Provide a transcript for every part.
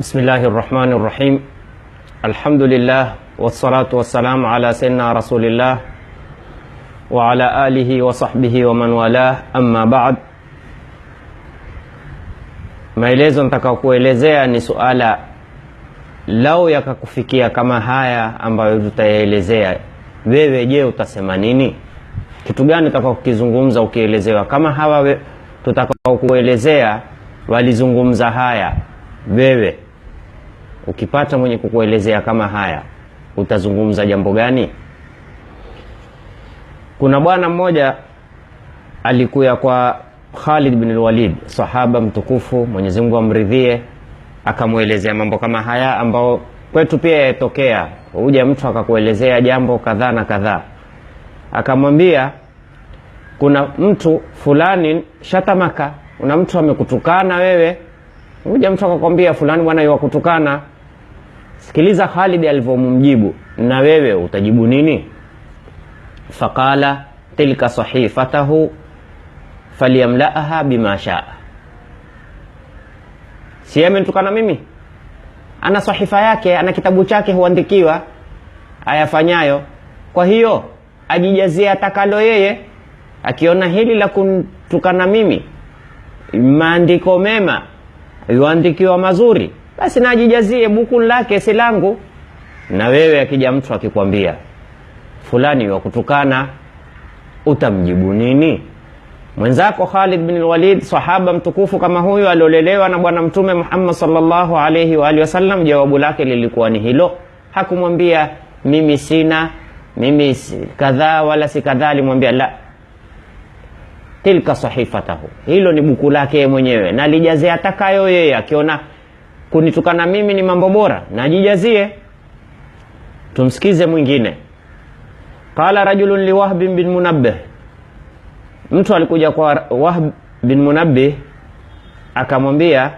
Bismillahirrahmanirrahim. Alhamdulillah wassalatu wassalamu ala sayyidina rasulillah wa ala alihi wa sahbihi wa man walah, amma ba'd. Maelezo nitakao kuelezea ni suala lau yakakufikia kama haya ambayo tutayaelezea, wewe je utasema nini? Kitu gani utakao kukizungumza ukielezewa kama hawa tutakao kuelezea walizungumza haya? Wewe ukipata mwenye kukuelezea kama haya, utazungumza jambo gani? Kuna bwana mmoja alikuya kwa Khalid bin Walid, sahaba mtukufu, Mwenyezi Mungu amridhie, akamuelezea mambo kama haya ambao kwetu pia yatokea. Uje mtu akakuelezea jambo kadhaa na kadhaa, akamwambia kuna mtu fulani shatamaka, una mtu amekutukana wewe. Uje mtu akakwambia fulani bwana yeye kutukana. Sikiliza Khalid alivyomjibu, na wewe utajibu nini? Faqala tilka sahifatahu falyamlaaha bima shaa. Si ametukana mimi, ana sahifa yake, ana kitabu chake huandikiwa ayafanyayo, kwa hiyo ajijazie atakalo yeye. Akiona hili la kutukana mimi, maandiko mema yuandikiwa mazuri, basi najijazie buku lake, si langu. Na wewe akija mtu akikwambia fulani wa kutukana, utamjibu nini? Mwenzako Khalid bin Walid, sahaba mtukufu kama huyu, aliolelewa na bwana mtume Muhammad sallallahu alayhi wa alihi wasallam, jawabu lake lilikuwa ni hilo. Hakumwambia mimi sina, mimi kadhaa wala si kadhaa, alimwambia la, tilka sahifatahu, hilo ni buku lake mwenyewe, na alijazie atakayo yeye. Akiona kunitukana mimi ni mambo bora, na ajijazie. Tumsikize mwingine. Qala rajulun li Wahb bin Munabbih, mtu alikuja kwa Wahb bin Munabbih akamwambia,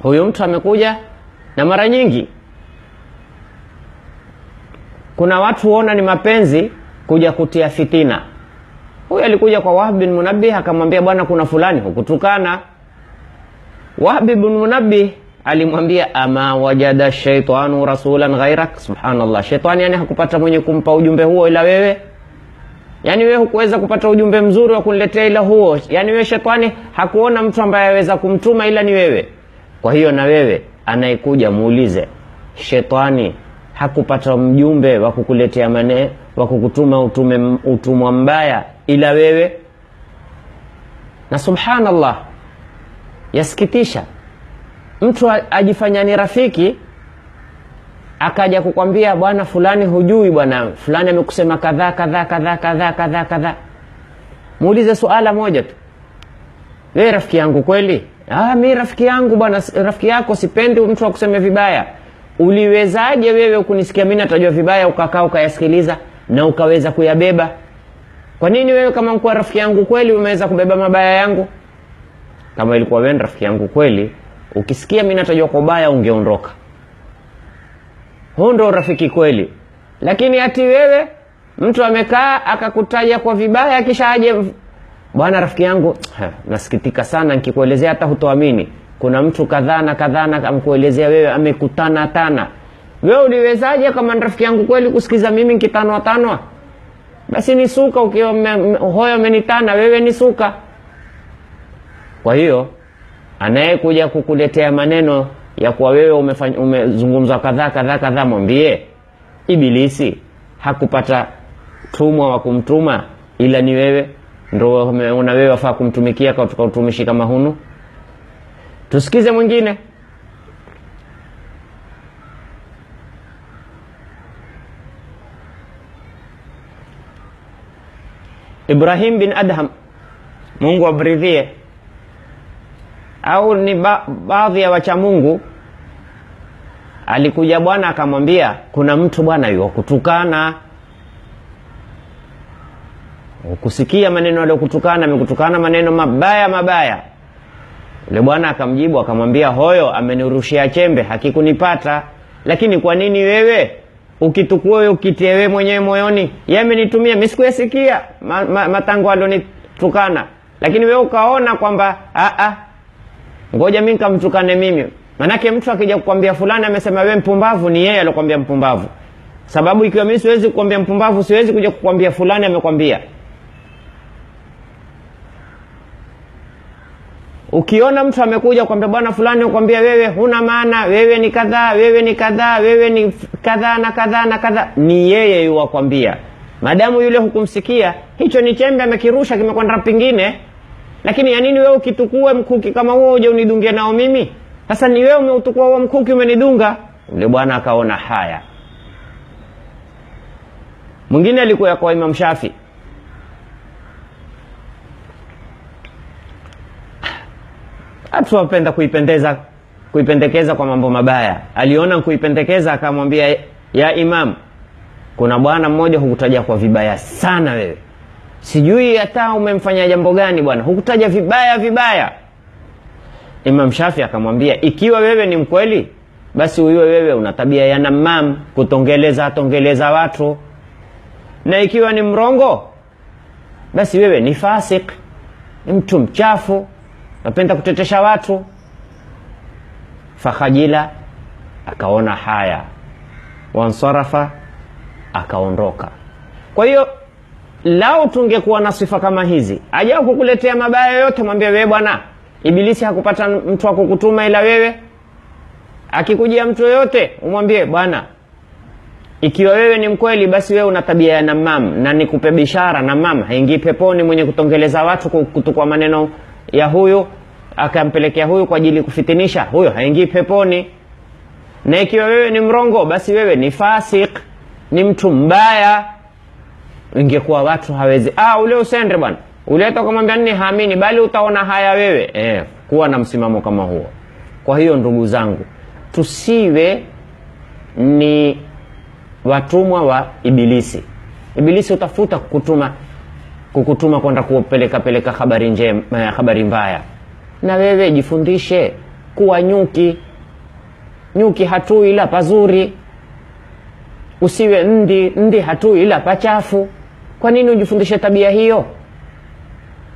huyu mtu amekuja, na mara nyingi kuna watu huona ni mapenzi kuja kutia fitina. Huyu alikuja kwa Wahb bin Munabbih akamwambia, bwana kuna fulani hukutukana. Wahb bin Munabbih alimwambia, ama wajada shaitanu rasulan ghairak. Subhanallah, shaitani yani hakupata mwenye kumpa ujumbe huo ila wewe. Yani wewe hukuweza kupata ujumbe mzuri wa kuniletea ila huo. Yani wewe shaitani hakuona mtu ambaye aweza kumtuma ila ni wewe. Kwa hiyo na wewe anayekuja muulize, shaitani hakupata mjumbe wa kukuletea wa kukutuma utumwa mbaya ila wewe. Na subhanallah, yasikitisha, mtu ajifanya ni rafiki, akaja kukwambia bwana fulani hujui, bwana fulani amekusema kadhaa kadhaa kadhaa kadhaa kadhaa kadhaa. Muulize suala moja tu, wewe rafiki yangu kweli? Mimi rafiki yangu bwana, rafiki yako, sipendi mtu akuseme vibaya. Uliwezaje wewe kunisikia mimi natajwa vibaya ukakaa ukayasikiliza na ukaweza kuyabeba? Kwa nini wewe kama mkuu rafiki yangu kweli umeweza kubeba mabaya yangu? Kama ilikuwa wewe rafiki yangu kweli, ukisikia mimi natajwa kwa baya ungeondoka. Huo ndio rafiki kweli. Lakini ati wewe mtu amekaa akakutaja kwa vibaya, kisha aje bwana rafiki yangu, nasikitika sana nikikuelezea hata hutoamini, kuna mtu kadhaa na kadhaa na amkuelezea wewe amekutana tana. Wewe uliwezaje kama rafiki yangu kweli kusikiza mimi nikitanwa tanwa? Basi ni suka, ukiwa hoyo umenitana wewe ni suka. Kwa hiyo anayekuja kukuletea maneno ya kuwa wewe umezungumza kadhaa kadhaa kadhaa, mwambie ibilisi hakupata tumwa wa kumtuma ila ni wewe. Ndio una wewe wafaa kumtumikia katika utumishi kama hunu. Tusikize mwingine. Ibrahim bin Adham, Mungu amridhie, au ni baadhi ya wacha Mungu, alikuja bwana akamwambia kuna mtu bwana yuko kutukana. Ukusikia maneno aliyokutukana, amekutukana maneno mabaya mabaya. Yule bwana akamjibu akamwambia, hoyo amenirushia chembe hakikunipata, lakini kwa nini wewe ukitukua wewe ukitie wewe mwenyewe moyoni? Yeye amenitumia mimi sikuyasikia matango alonitukana, lakini wewe ukaona kwamba ngoja mimi nikamtukane mimi. Manake mtu akija kukwambia fulani amesema wewe mpumbavu, ni yeye aliyokuambia mpumbavu. Sababu ikiwa mimi siwezi kukwambia mpumbavu, siwezi kuja kukwambia fulani amekwambia. Ukiona mtu amekuja kukwambia bwana fulani ukwambia wewe huna maana, wewe ni kadhaa, wewe ni kadhaa, wewe ni kadhaa na kadhaa na kadhaa, ni yeye yuwakwambia. Madamu yule hukumsikia, hicho ni chembe amekirusha kimekwenda pingine. Lakini ya nini wewe ukitukue mkuki kama huo uje unidungie nao mimi? Sasa ni wewe umeutukua huo mkuki umenidunga. Yule bwana akaona haya. Mwingine alikuwa kwa Imam Shafi. Watu wapenda kuipendekeza kwa mambo mabaya. Aliona kuipendekeza akamwambia, ya Imam, kuna bwana mmoja hukutaja kwa vibaya sana wewe. Sijui hata umemfanya jambo gani bwana, hukutaja vibaya. Imam Shafi akamwambia, ikiwa wewe ni mkweli, basi wewe una tabia ya namam, kutongeleza watu. Na ikiwa ni mrongo, basi wewe ni fasik, mtu mchafu, unapenda kutetesha watu. Fakhajila akaona haya, wansarafa akaondoka. Kwa hiyo lao tungekuwa na sifa kama hizi, aje kukuletea mabaya yote, mwambie wewe bwana, Ibilisi hakupata mtu akukutuma ila wewe. Akikujia mtu yote umwambie bwana, ikiwa wewe ni mkweli, basi wewe una tabia ya namam, na nikupe bishara, namam haingii peponi mwenye kutongeleza watu kutukua maneno ya huyu akampelekea huyu kwa ajili kufitinisha, huyo haingii peponi. Na ikiwa wewe ni mrongo, basi wewe ni fasik, ni mtu mbaya. Ingekuwa watu hawezi, ule usende bwana, ule atakamwambia nini haamini, bali utaona haya wewe. Kuwa na msimamo kama huo. Kwa hiyo ndugu zangu, tusiwe ni watumwa wa Ibilisi. Ibilisi utafuta kukutuma kwenda kupeleka habari njema, habari mbaya. Na wewe jifundishe kuwa nyuki. Nyuki hatui ila pazuri. Usiwe ndi hatui ila pachafu. Kwa nini ujifundishe tabia hiyo?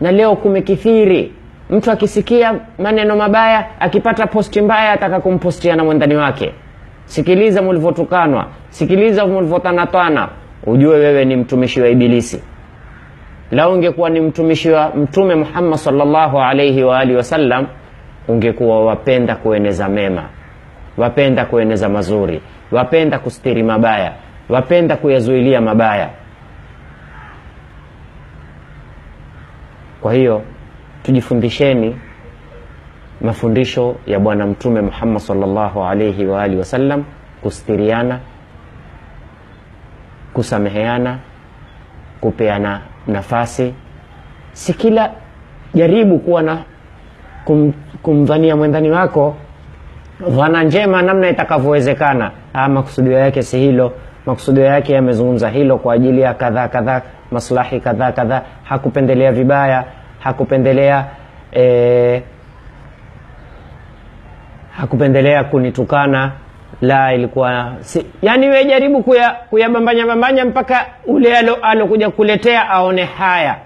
Na leo kumekithiri, mtu akisikia maneno mabaya, akipata posti mbaya ataka kumpostia na mwendani wake. Sikiliza mlivyotukanwa, sikiliza mlivyotanatana, ujue wewe ni mtumishi wa Ibilisi. Lao ungekuwa ni mtumishi wa Mtume Muhammad sallallahu alayhi wa alihi wasallam, ungekuwa wapenda kueneza mema, wapenda kueneza mazuri, wapenda kustiri mabaya, wapenda kuyazuilia mabaya. Kwa hiyo tujifundisheni mafundisho ya bwana Mtume Muhammad sallallahu alayhi wa alihi wasallam, kustiriana, kusameheana, kupeana nafasi. Sikila jaribu kuwa na kumdhania mwendani wako dhana njema namna itakavyowezekana. Makusudio yake si hilo, makusudio yake yamezungumza hilo kwa ajili ya kadhaa, maslahi kadhaa, hakupendelea vibaya, hakupendelea kunitukana, la ilikuwa yani wewe jaribu kuyabambanya mpaka ule alokuja kuletea aone haya,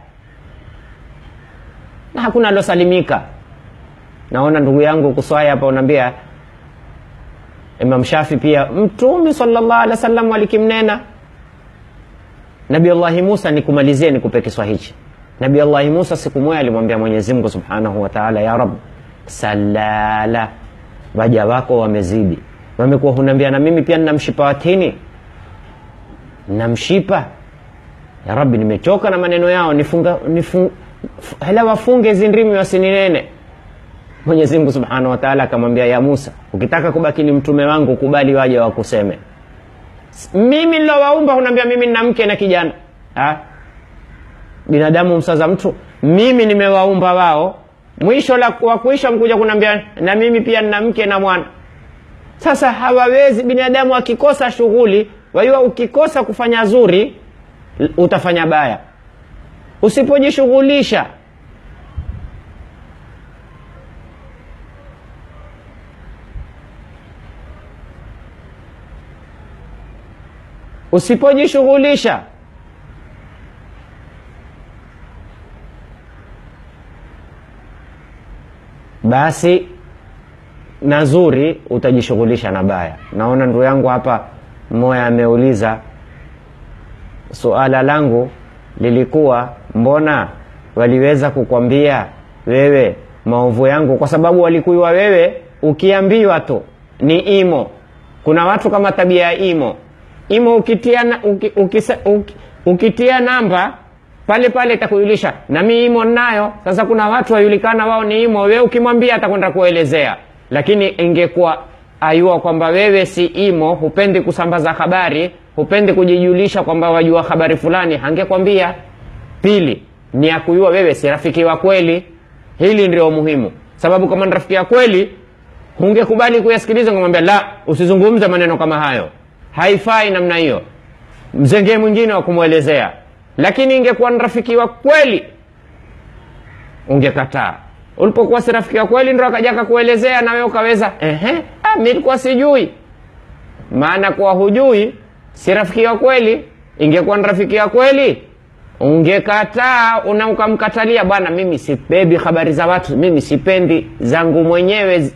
na hakuna alosalimika. Naona ndugu yangu kuswaya hapa unaambia Imam Shafi pia Mtume sallallahu alaihi wasallam alikimnena Nabii Allah Musa. Nikumalizie nikupe kiswa hichi. Nabii Allah Musa siku moja alimwambia Mwenyezi Mungu Subhanahu wa Ta'ala, ya Rabb, salala, waja wako wamezidi, wamekuwa hunambia na mimi pia nina mshipa wa tini, namshipa. Ya Rabbi, nimechoka na maneno yao, hala wafunge zindrimi wasininene. Mwenyezi Mungu Subhanahu wa Ta'ala akamwambia, ya Musa, ukitaka kubaki ni mtume wangu, kubali waje wakuseme. Mimi nilowaumba hunambia mimi nina mke na kijana. Binadamu msaza mtu, mimi nimewaumba wao, mwisho wa kuisha mkuja kunambia na mimi pia nina mke na mwana. Sasa hawawezi. Binadamu akikosa shughuli, waiwa ukikosa kufanya zuri utafanya baya. Usipojishughulisha, basi na zuri utajishughulisha na baya. Naona ndugu yangu hapa mmoja ameuliza, suala langu lilikuwa mbona waliweza kukwambia wewe maovu yangu? Kwa sababu walikuwa wewe ukiambiwa tu ni imo. Kuna watu kama tabia ya imo ukitia namba pale pale itakujulisha na mimi imo nayo. Sasa kuna watu wajulikana wao ni imo, wewe ukimwambia atakwenda kuelezea. Lakini ingekuwa ayua kwamba wewe si imo, hupendi kusambaza habari, hupendi kujijulisha kwamba wajua habari fulani, hangekwambia. Pili ni akujua wewe si rafiki wa kweli. Hili ndio muhimu, sababu kama ni rafiki wa kweli hungekubali kuyasikiliza, ngomwambia la, usizungumze maneno kama hayo, haifai namna hiyo, mzengee mwingine wa kumuelezea. Lakini ingekuwa ni rafiki wa kweli ungekataa. Ulipokuwa si rafiki wa kweli ndio akaja kuelezea na wewe ukaweza mimi nilikuwa sijui. Maana kwa hujui si rafiki wa kweli. Ingekuwa ni rafiki wa kweli ungekataa, ukamkatalia, bwana mimi sibebi habari za watu, mimi sipendi, zangu mwenyewe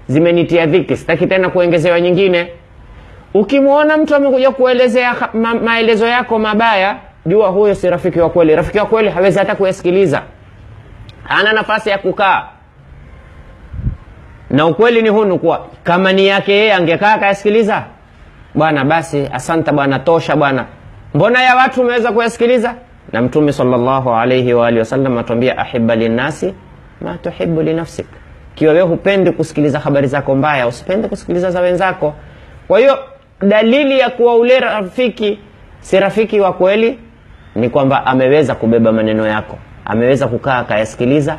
zimenitia dhiki, sitaki tena kuongezewa nyingine. Ukimwona mtu amekuja kuelezea maelezo yako mabaya, jua huyo si rafiki wa kweli. Rafiki wa kweli hawezi hata kuyasikiliza, hana nafasi ya kukaa. Na ukweli ni hunu, kwa kama ni yake yeye angekaa kayasikiliza, bwana basi asante bwana, tosha bwana, mbona ya watu umeweza kuyasikiliza? Na Mtume sallallahu alayhi wa alihi wasallam atuambia, ahibba linnasi ma tuhibbu li nafsik. Kiwa wewe hupendi kusikiliza habari zako mbaya, usipende kusikiliza za wenzako. Kwa hiyo dalili ya kuwa ule rafiki si rafiki wa kweli ni kwamba ameweza kubeba maneno yako, ameweza kukaa akayasikiliza.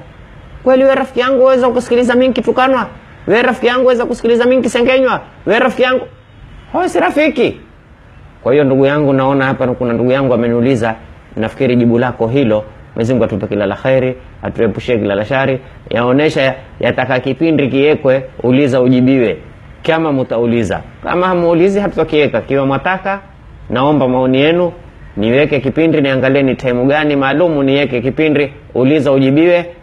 Kweli wewe rafiki yangu waweza kusikiliza mimi kitukanwa? Wewe rafiki yangu waweza kusikiliza mimi kisengenywa? Wewe rafiki yangu, huyo si rafiki. Kwa hiyo ndugu yangu, naona hapa kuna ndugu yangu ameniuliza, nafikiri jibu lako hilo, Mwenyezi Mungu atupe kila la khairi, atuepushie kila la shari. Yaonesha yataka kipindi kiekwe, uliza ujibiwe. Kama mtauliza, kama hamuulizi hatutakiweka. Kiwa mwataka, naomba maoni yenu, niweke kipindi, niangalie ni time gani maalumu niweke kipindi, uliza ujibiwe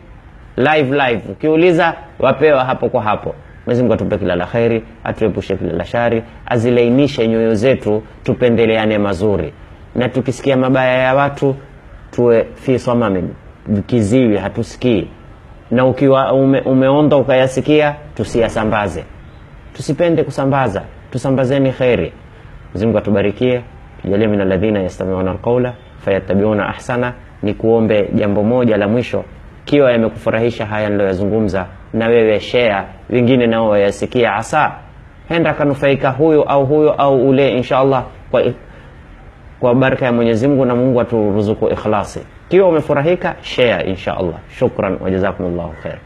live. Ukiuliza wapewa hapo kwa hapo. Mwenyezi Mungu atupe kila la khairi, atuepushe kila la shari, azilainishe nyoyo zetu, tupendeleane mazuri. Na tukisikia mabaya ya watu tuwe fi samamin, kiziwi, hatusikii. Na ukiwa umeonda ukayasikia, tusiyasambaze, tusipende kusambaza, tusambazeni khairi. Mwenyezi Mungu atubarikie, tujalie min alladhina yastami'una alqawla fayattabi'una ahsana. Ni kuombe jambo moja la mwisho, kiwa yamekufurahisha haya niliyozungumza, na wewe share, wengine nao wayasikia, asa henda kanufaika huyo au ule, inshallah, kwa baraka ya Mwenyezi Mungu, na Mungu aturuzuku ikhlasi. Kiwa umefurahika, share inshallah. Shukran wa jazakumullahu khair.